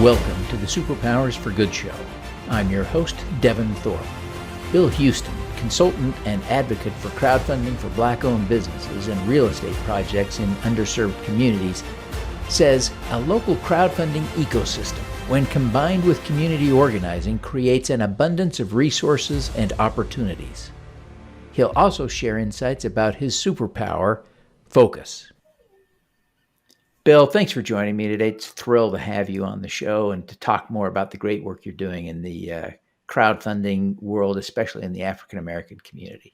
Welcome to the Superpowers for Good show. I'm your host, Devin Thorpe. Bill Huston, consultant and advocate for crowdfunding for Black-owned businesses and real estate projects in underserved communities, says a local crowdfunding ecosystem, when combined with community organizing, creates an abundance of resources and opportunities. He'll also share insights about his superpower, focus. Bill, thanks for joining me today. It's a thrill to have you on the show and to talk more about the great work you're doing in the crowdfunding world, especially in the African-American community.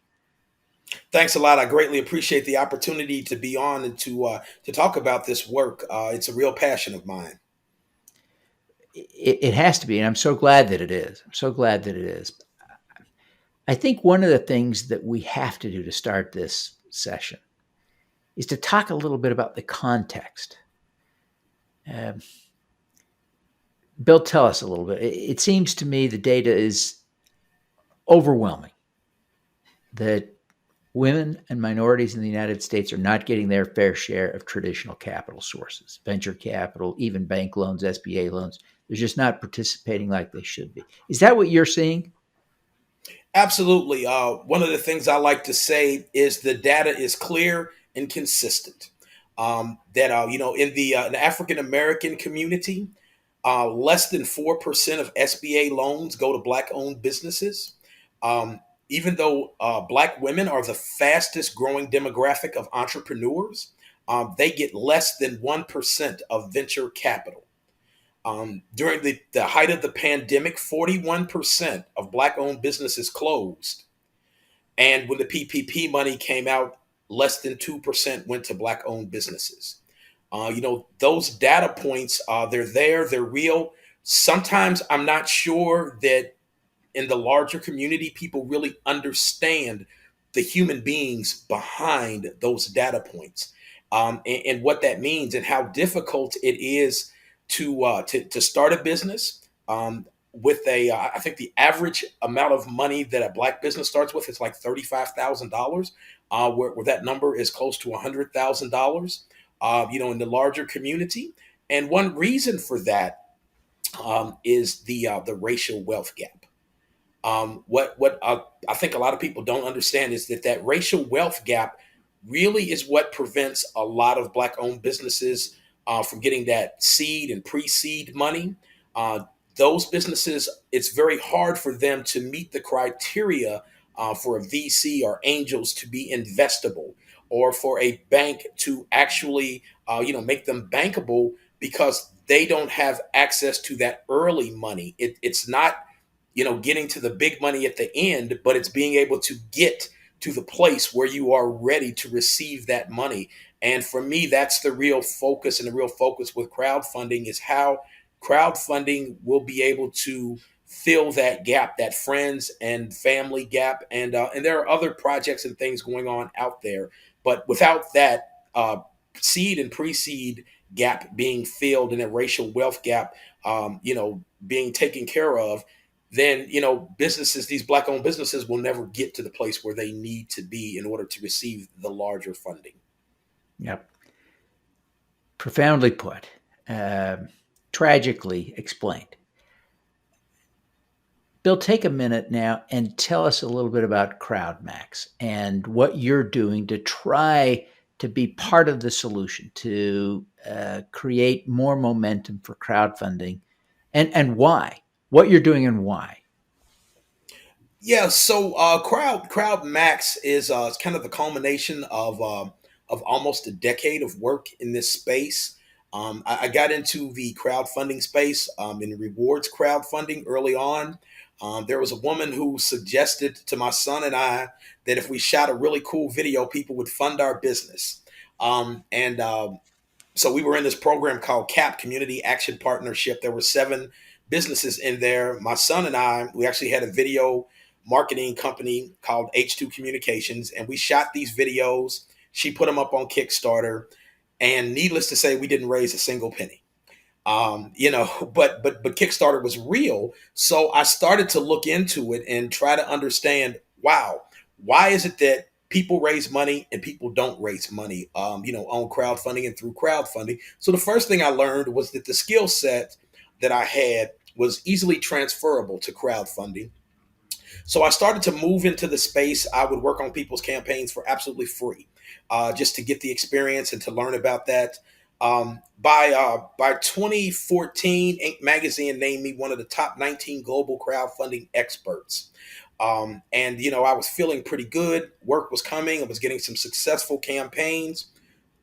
Thanks a lot. I greatly appreciate the opportunity to be on and to talk about this work. It's a real passion of mine. It has to be, and I'm so glad that it is. I think one of the things that we have to do to start this session is to talk a little bit about the context. Bill, tell us a little bit. It seems to me the data is overwhelming that women and minorities in the United States are not getting their fair share of traditional capital sources, venture capital, even bank loans, SBA loans. They're just not participating like they should be. Is that what you're seeing? Absolutely. One of the things I like to say is the data is clear and consistent. In the African American community, less than 4% of SBA loans go to Black-owned businesses. Even though Black women are the fastest growing demographic of entrepreneurs, they get less than 1% of venture capital. During the height of the pandemic, 41% of Black-owned businesses closed. And when the PPP money came out, less than 2% went to Black-owned businesses. Those data points, they're real. Sometimes I'm not sure that in the larger community, people really understand the human beings behind those data points, and what that means and how difficult it is to start a business. I think the average amount of money that a Black business starts with is like $35,000, where that number is close to $100,000. In the larger community, and one reason for that is the racial wealth gap. I think a lot of people don't understand is that racial wealth gap really is what prevents a lot of Black-owned businesses from getting that seed and pre-seed money. Those businesses, it's very hard for them to meet the criteria for a VC or angels to be investable, or for a bank to actually, make them bankable, because they don't have access to that early money. It's not, getting to the big money at the end, but it's being able to get to the place where you are ready to receive that money. And for me, that's the real focus, and the real focus with crowdfunding is how crowdfunding will be able to fill that gap, that friends and family gap. And there are other projects and things going on out there. But without that seed and pre-seed gap being filled, and a racial wealth gap, being taken care of, then, these Black-owned businesses will never get to the place where they need to be in order to receive the larger funding. Yep. Profoundly put, tragically explained. Bill, take a minute now and tell us a little bit about CrowdMax and what you're doing to try to be part of the solution to create more momentum for crowdfunding, and why, what you're doing and why. Yeah, so CrowdMax is kind of the culmination of almost a decade of work in this space. I got into the crowdfunding space in rewards crowdfunding early on. There was a woman who suggested to my son and I that if we shot a really cool video, people would fund our business. So we were in this program called CAP, Community Action Partnership. There were 7 businesses in there. My son and I, we actually had a video marketing company called H2 Communications, and we shot these videos. She put them up on Kickstarter, and needless to say, we didn't raise a single penny. But Kickstarter was real. So I started to look into it and try to understand, wow, why is it that people raise money and people don't raise money, on crowdfunding and through crowdfunding? So the first thing I learned was that the skill set that I had was easily transferable to crowdfunding. So I started to move into the space. I would work on people's campaigns for absolutely free, just to get the experience and to learn about that. By 2014, Inc. magazine named me one of the top 19 global crowdfunding experts. And I was feeling pretty good. Work was coming. I was getting some successful campaigns.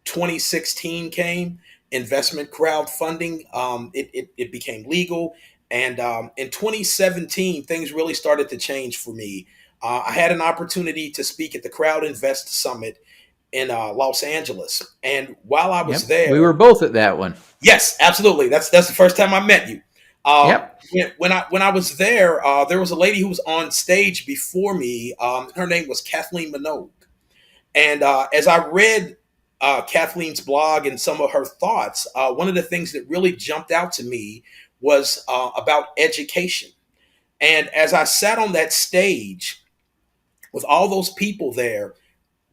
2016 came, investment crowdfunding. It became legal. And in 2017, things really started to change for me. I had an opportunity to speak at the Crowd Invest Summit in Los Angeles. And while I was Yep. there, We were both at that one. yes, absolutely. That's the first time I met you. Uh, Yep. when I was there was a lady who was on stage before me. Her name was Kathleen Minogue. And as I read Kathleen's blog and some of her thoughts, one of the things that really jumped out to me was about education. And as I sat on that stage with all those people there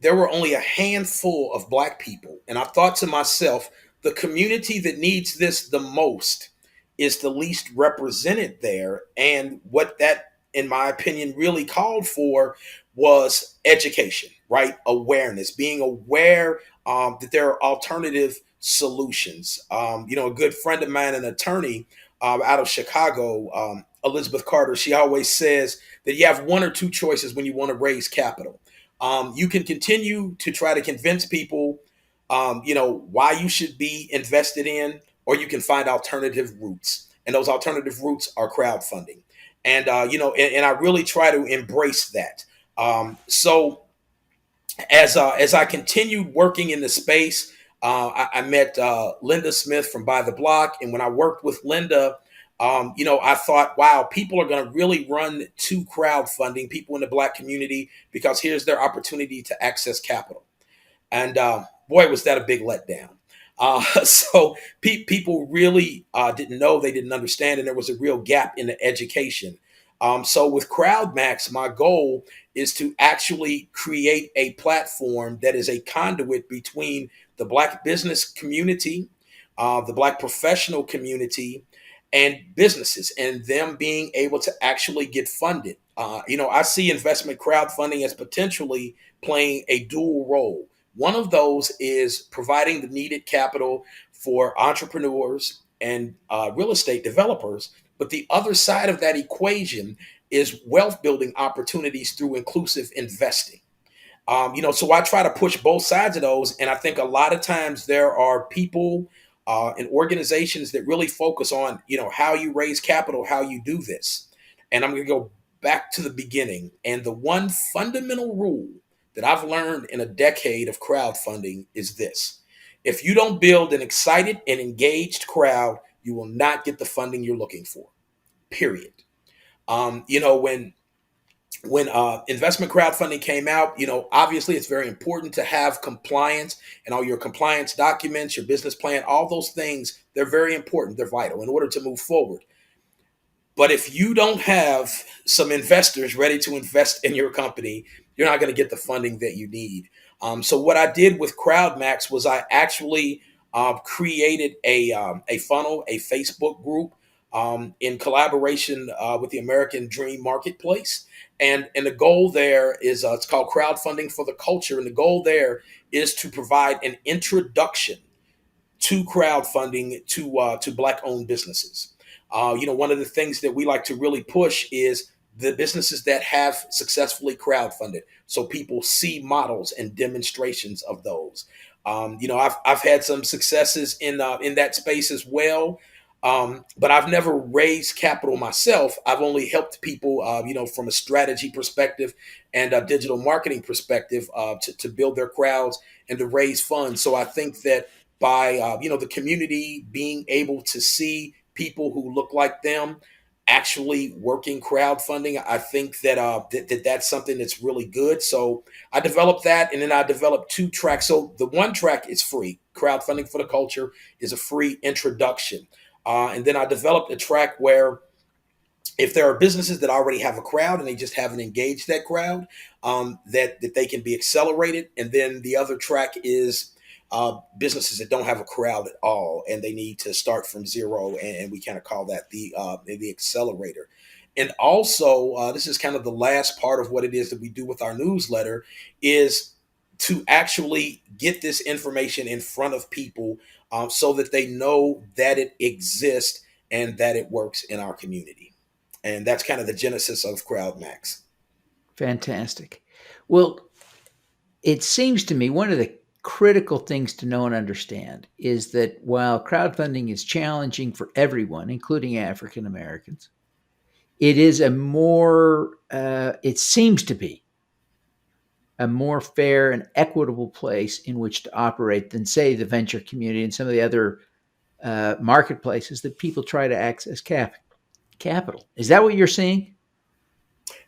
were only a handful of Black people. And I thought to myself, the community that needs this the most is the least represented there. And what that, in my opinion, really called for was education, right? Awareness, being aware that there are alternative solutions. A good friend of mine, an attorney out of Chicago, Elizabeth Carter, she always says that you have one or two choices when you want to raise capital. You can continue to try to convince people, why you should be invested in, or you can find alternative routes. And those alternative routes are crowdfunding. And I really try to embrace that. So as I continued working in the space, I met Linda Smith from By the Block. And when I worked with Linda, I thought, wow, people are going to really run to crowdfunding, people in the Black community, because here's their opportunity to access capital. And boy, was that a big letdown. So people really didn't know, they didn't understand, and there was a real gap in the education. So with CrowdMax, my goal is to actually create a platform that is a conduit between the Black business community, the Black professional community, and businesses, and them being able to actually get funded. I see investment crowdfunding as potentially playing a dual role. One of those is providing the needed capital for entrepreneurs and real estate developers. But the other side of that equation is wealth building opportunities through inclusive investing. So I try to push both sides of those. And I think a lot of times there are people and organizations that really focus on, how you raise capital, how you do this. And I'm going to go back to the beginning. And the one fundamental rule that I've learned in a decade of crowdfunding is this: if you don't build an excited and engaged crowd, you will not get the funding you're looking for, period. When investment crowdfunding came out, obviously it's very important to have compliance and all your compliance documents, your business plan, all those things. They're very important. They're vital in order to move forward. But if you don't have some investors ready to invest in your company, you're not going to get the funding that you need. So what I did with CrowdMax was I actually created a funnel, a Facebook group, in collaboration with the American Dream Marketplace. And the goal there is it's called Crowdfunding for the Culture. And the goal there is to provide an introduction to crowdfunding to Black owned businesses. One of the things that we like to really push is the businesses that have successfully crowdfunded, so people see models and demonstrations of those. I've had some successes in that space as well. But I've never raised capital myself. I've only helped people, from a strategy perspective and a digital marketing perspective, to build their crowds and to raise funds. So I think that by the community being able to see people who look like them actually working crowdfunding, I think that's something that's really good. So I developed that, and then I developed two tracks. So the one track is free. Crowdfunding for the Culture is a free introduction. And then I developed a track where if there are businesses that already have a crowd and they just haven't engaged that crowd, that they can be accelerated. And then the other track is businesses that don't have a crowd at all, and they need to start from zero, and we kind of call that the accelerator. And also, this is kind of the last part of what it is that we do with our newsletter is to actually get this information in front of people so that they know that it exists and that it works in our community. And that's kind of the genesis of CrowdMax. Fantastic. Well, it seems to me one of the critical things to know and understand is that while crowdfunding is challenging for everyone, including African Americans, it is it seems to be a more fair and equitable place in which to operate than, say, the venture community and some of the other marketplaces that people try to access capital. Is that what you're seeing?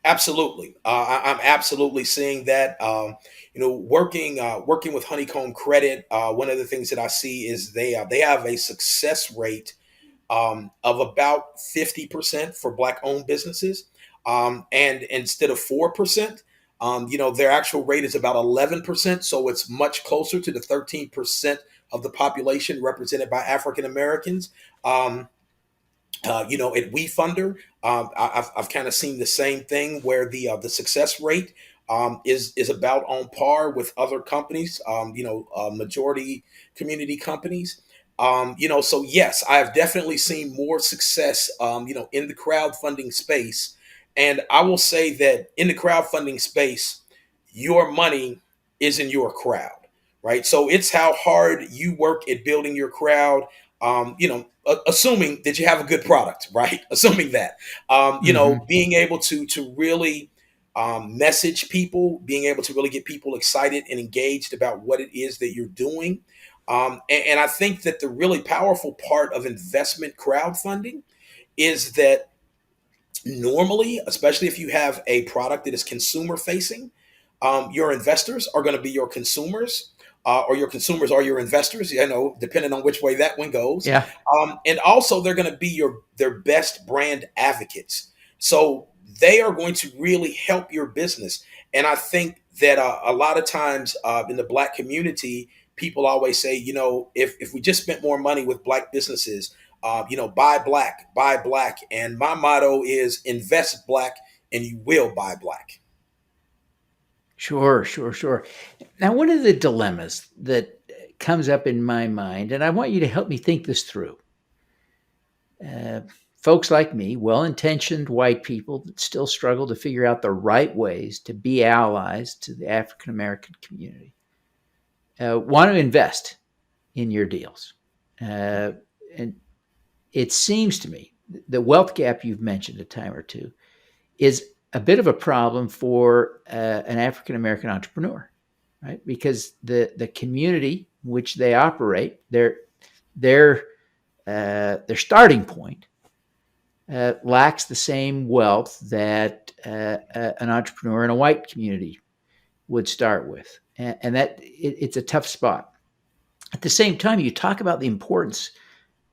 Absolutely, I'm absolutely seeing that. Working with Honeycomb Credit, one of the things that I see is they have a success rate of about 50% for Black-owned businesses, and instead of 4%, their actual rate is about 11%. So it's much closer to the 13% of the population represented by African Americans. At WeFunder, I've kind of seen the same thing where the success rate is about on par with other companies, majority community companies. So yes, I have definitely seen more success, in the crowdfunding space. And I will say that in the crowdfunding space, your money is in your crowd, right? So it's how hard you work at building your crowd, assuming that you have a good product, right? Assuming that, Mm-hmm. being able to really message people, being able to really get people excited and engaged about what it is that you're doing. And I think that the really powerful part of investment crowdfunding is that normally, especially if you have a product that is consumer facing, your investors are going to be your consumers, or your consumers are your investors. Depending on which way that one goes. Yeah. And also, they're going to be their best brand advocates. So they are going to really help your business. And I think that a lot of times in the Black community, people always say, if we just spent more money with Black businesses, buy black. And my motto is invest Black and you will buy Black. Sure, sure, sure. Now, one of the dilemmas that comes up in my mind, and I want you to help me think this through. Uh, Folks like me, well intentioned white people that still struggle to figure out the right ways to be allies to the African American community, want to invest in your deals. And it seems to me the wealth gap you've mentioned a time or two is a bit of a problem for an African American entrepreneur, right? Because the community in which they operate, their starting point lacks the same wealth that an entrepreneur in a white community would start with, and it's a tough spot. At the same time, you talk about the importance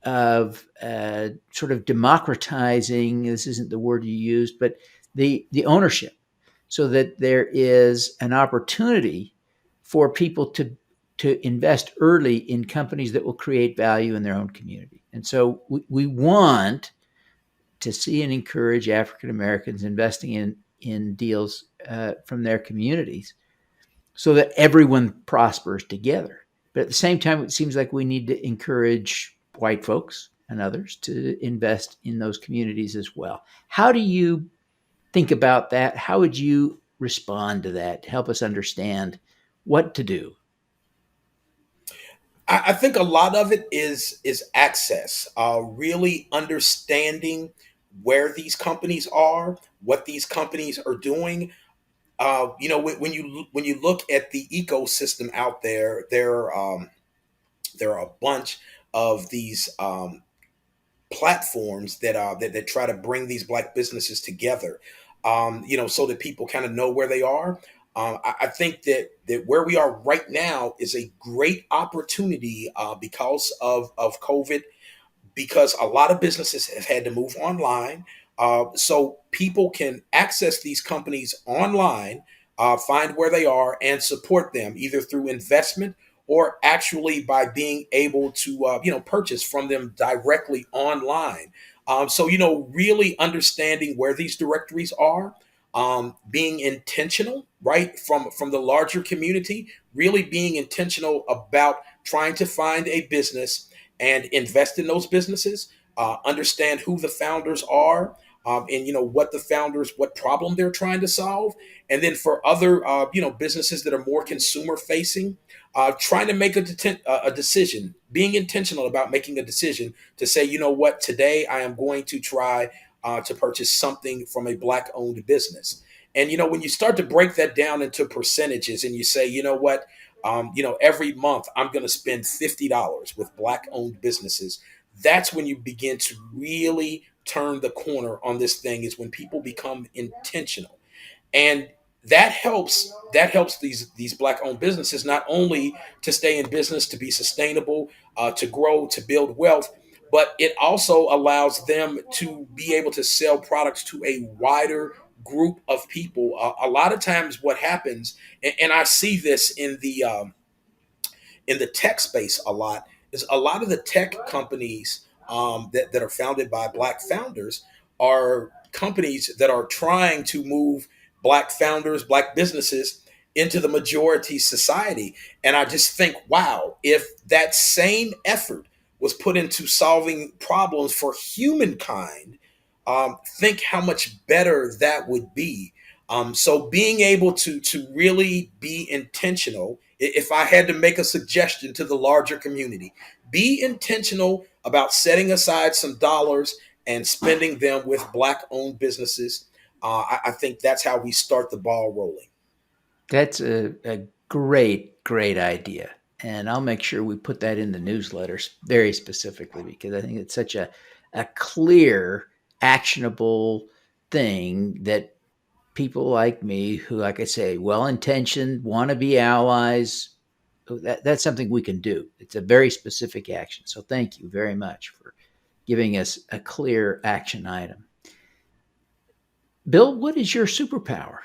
of sort of democratizing. This isn't the word you used, but the ownership, so that there is an opportunity for people to invest early in companies that will create value in their own community. And so we want to see and encourage African Americans investing in deals from their communities so that everyone prospers together. But at the same time, it seems like we need to encourage white folks and others to invest in those communities as well. How do you think about that? How would you respond to that to help us understand what to do? I think a lot of it is access, really understanding where these companies are, what these companies are doing. When you look at the ecosystem out there, there are a bunch of these platforms that try to bring these Black businesses together, so that people kind of know where they are. I think that where we are right now is a great opportunity because of COVID, because a lot of businesses have had to move online. So people can access these companies online, find where they are, and support them either through investment or actually by being able to purchase from them directly online. So really understanding where these directories are, being intentional, right, from the larger community, really being intentional about trying to find a business and invest in those businesses, understand who the founders are, and what problem they're trying to solve. And then for other businesses that are more consumer facing, trying to make a decision, being intentional about making a decision to say, you know what, today I am going to try to purchase something from a black owned business. And when you start to break that down into percentages and you say, you know what, every month I'm going to spend $50 with black owned businesses, that's when you begin to really turn the corner on this thing, is when people become intentional. And that helps these black owned businesses not only to stay in business, to be sustainable, to grow, to build wealth, but it also allows them to be able to sell products to a wider group of people. A lot of times what happens, and I see this in the tech space a lot, is a lot of the tech companies that are founded by black founders are companies that are trying to move black founders, black businesses into the majority society. And I just think, wow, if that same effort was put into solving problems for humankind, think how much better that would be. So being able to really be intentional. If I had to make a suggestion to the larger community, be intentional about setting aside some dollars and spending them with black owned businesses. I think that's how we start the ball rolling. That's a great idea. And I'll make sure we put that in the newsletters very specifically, because I think it's such a clear, actionable thing that people like me, who, like I say, well intentioned, want to be allies, that's something we can do. It's a very specific action. So thank you very much for giving us a clear action item. Bill, what is your superpower?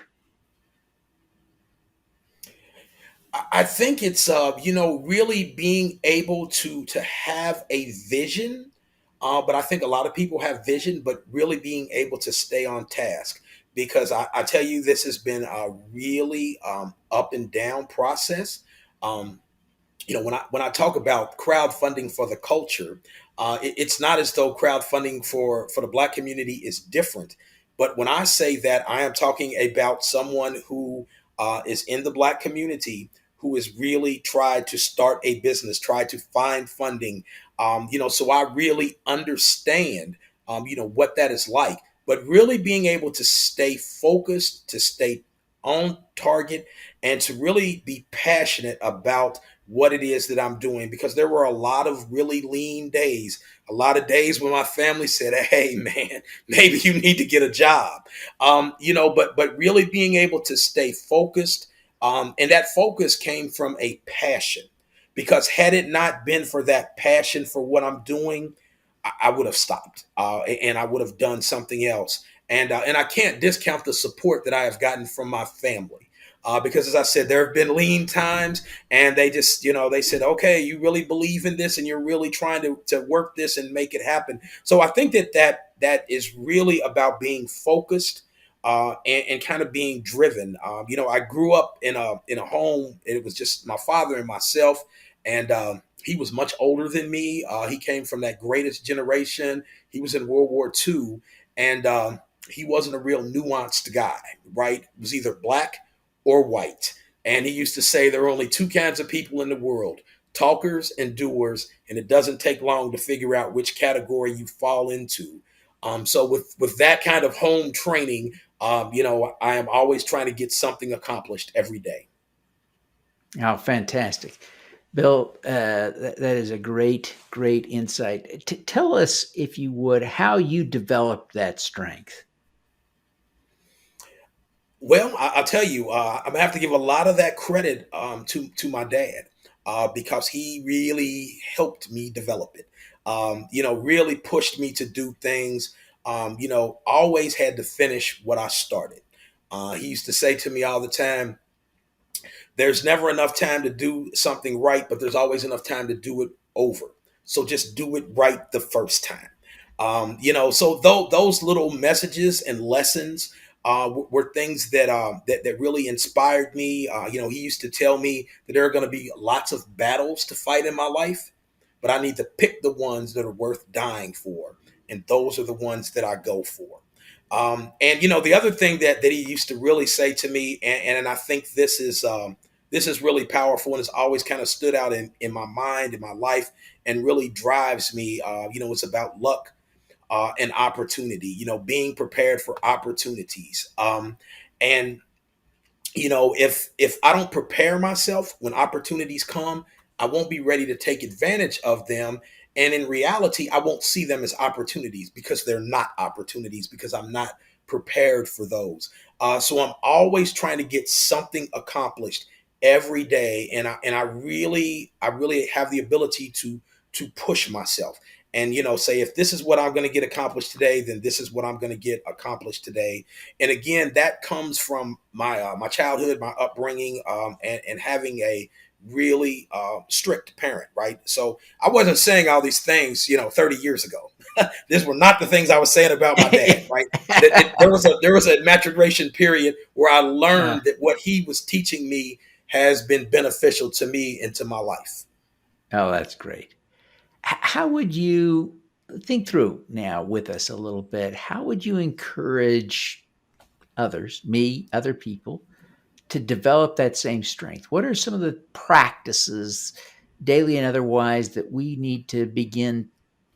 I think it's really being able to have a vision. But I think a lot of people have vision, but really being able to stay on task. Because I tell you, this has been a really up and down process. Um, when I talk about crowdfunding for the culture, it's not as though crowdfunding for the black community is different. But when I say that, I am talking about someone who is in the black community, who has really tried to start a business, tried to find funding. So I really understand what that is like. But really being able to stay focused, to stay on target, and to really be passionate about what it is that I'm doing, because there were a lot of really lean days, a lot of days when my family said, "Hey, man, maybe you need to get a job," but really being able to stay focused, and that focus came from a passion, because had it not been for that passion for what I'm doing, I would have stopped, and I would have done something else. And I can't discount the support that I have gotten from my family. Because as I said, there have been lean times, and they just, they said, okay, you really believe in this, and you're really trying to work this and make it happen. So I think that is really about being focused, and kind of being driven. I grew up in a home. It was just my father and myself, and he was much older than me. He came from that greatest generation. He was in World War II, and he wasn't a real nuanced guy, right? It was either black or white. And he used to say there are only two kinds of people in the world: talkers and doers. And it doesn't take long to figure out which category you fall into. So with that kind of home training, I am always trying to get something accomplished every day. Oh, fantastic. Bill, that is a great insight. Tell us, if you would, how you developed that strength. Well, I'll tell you, I'm gonna have to give a lot of that credit to my dad, because he really helped me develop it. Really pushed me to do things. Always had to finish what I started. He used to say to me all the time, There's never enough time to do something right, but there's always enough time to do it over. So just do it right the first time. So those little messages and lessons were things that really inspired me. He used to tell me that there are going to be lots of battles to fight in my life, but I need to pick the ones that are worth dying for, and those are the ones that I go for. And the other thing that he used to really say to me, and I think this is really powerful, and it's always kind of stood out in my mind, in my life, and really drives me. It's about luck and opportunity. Being prepared for opportunities. And if I don't prepare myself when opportunities come, I won't be ready to take advantage of them. And in reality, I won't see them as opportunities because they're not opportunities, because I'm not prepared for those. So I'm always trying to get something accomplished every day, and I really have the ability to push myself and say, if this is what I'm going to get accomplished today, then this is what I'm going to get accomplished today. And again, that comes from my childhood, my upbringing, and having a really strict parent, right? So I wasn't saying all these things 30 years ago. These were not the things I was saying about my dad, right? There was a maturation period where I Uh, learned that what he was teaching me has been beneficial to me and to my life. oh, that's great. How would you think through now with us a little bit? How would you encourage others, me, other people, to develop that same strength? What are some of the practices, daily and otherwise, that we need to begin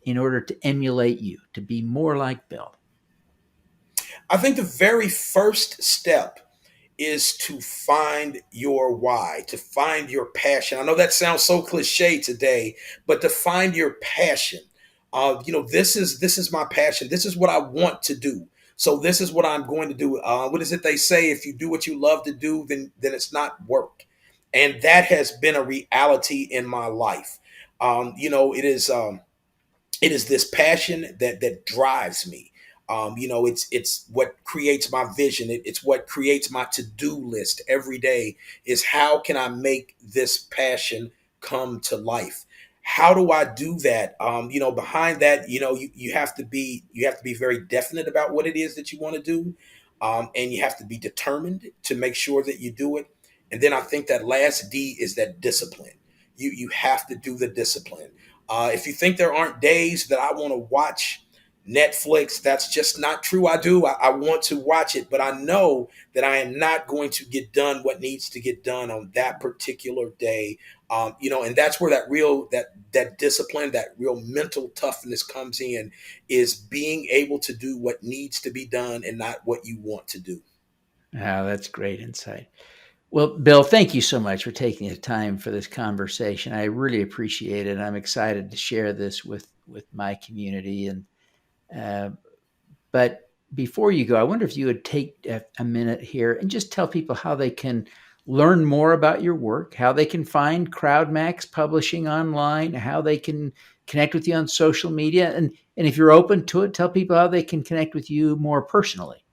in order to emulate you, to be more like Bill? I think the very first step is to find your why, to find your passion. I know that sounds so cliche today, but to find your passion. This is my passion. This is what I want to do. So this is what I'm going to do. What is it they say? If you do what you love to do, then it's not work. And that has been a reality in my life. It is this passion that drives me. It's what creates my vision. It's what creates my to-do list every day. Is how can I make this passion come to life? How do I do that? Behind that, you have to be very definite about what it is that you want to do, and you have to be determined to make sure that you do it. And then I think that last D is that discipline. You have to do the discipline. If you think there aren't days that I want to watch Netflix, that's just not true. I do. I want to watch it, but I know that I am not going to get done what needs to get done on that particular day. And that's where that discipline, that real mental toughness comes in, is being able to do what needs to be done and not what you want to do. Oh, that's great insight. Well, Bill, thank you so much for taking the time for this conversation. I really appreciate it. I'm excited to share this with my community. And uh, but before you go, I wonder if you would take a minute here and just tell people how they can learn more about your work, how they can find CrowdMax Publishing online, how they can connect with you on social media, and if you're open to it, tell people how they can connect with you more personally.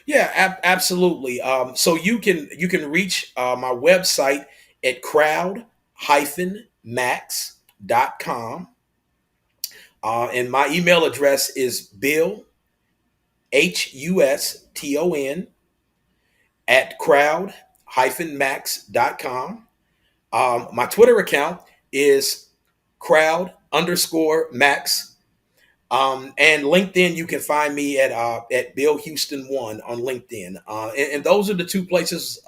Yeah, absolutely. So you can reach my website at crowd-max.com. And my email address is Bill Huston at crowd-max.com. My Twitter account is crowd_max. And LinkedIn, you can find me at Bill Houston One on LinkedIn, and those are the two places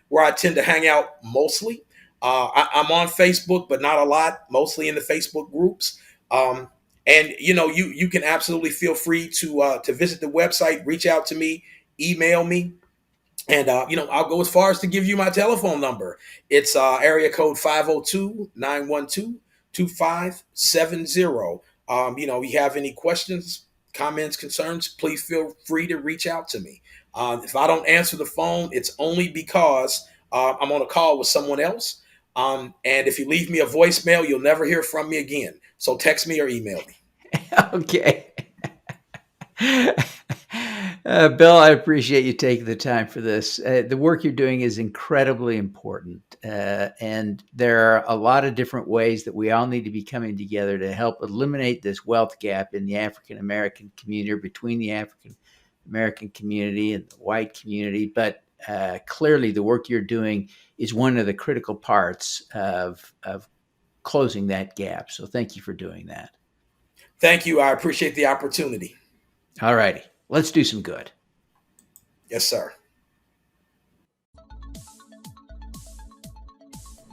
where I tend to hang out mostly. I'm on Facebook, but not a lot. Mostly in the Facebook groups. Um, and you can absolutely feel free to visit the website, reach out to me, email me. And I'll go as far as to give you my telephone number. It's area code 502-912-2570. You have any questions, comments, concerns, please feel free to reach out to me. If I don't answer the phone, it's only because I'm on a call with someone else. And if you leave me a voicemail, you'll never hear from me again. So text me or email me. Okay. Bill, I appreciate you taking the time for this. The work you're doing is incredibly important. And there are a lot of different ways that we all need to be coming together to help eliminate this wealth gap in the African American community, or between the African American community and the white community. But clearly, the work you're doing is one of the critical parts of closing that gap. So thank you for doing that. Thank you. I appreciate the opportunity. All righty, let's do some good. Yes, sir.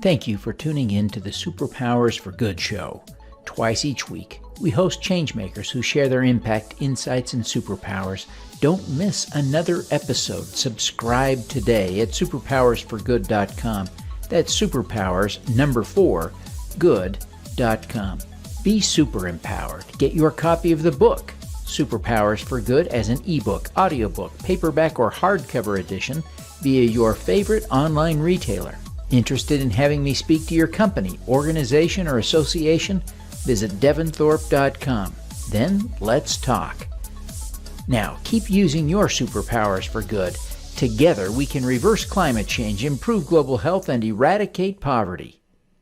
Thank you for tuning in to the Superpowers for Good show. Twice each week, we host changemakers who share their impact, insights, and superpowers. Don't miss another episode. Subscribe today at superpowersforgood.com. That's superpowers, 4, good.com. Be super empowered. Get your copy of the book, Superpowers for Good, as an ebook, audiobook, paperback, or hardcover edition via your favorite online retailer. Interested in having me speak to your company, organization, or association? Visit devonthorpe.com. Then let's talk. Now, keep using your superpowers for good. Together, we can reverse climate change, improve global health, and eradicate poverty.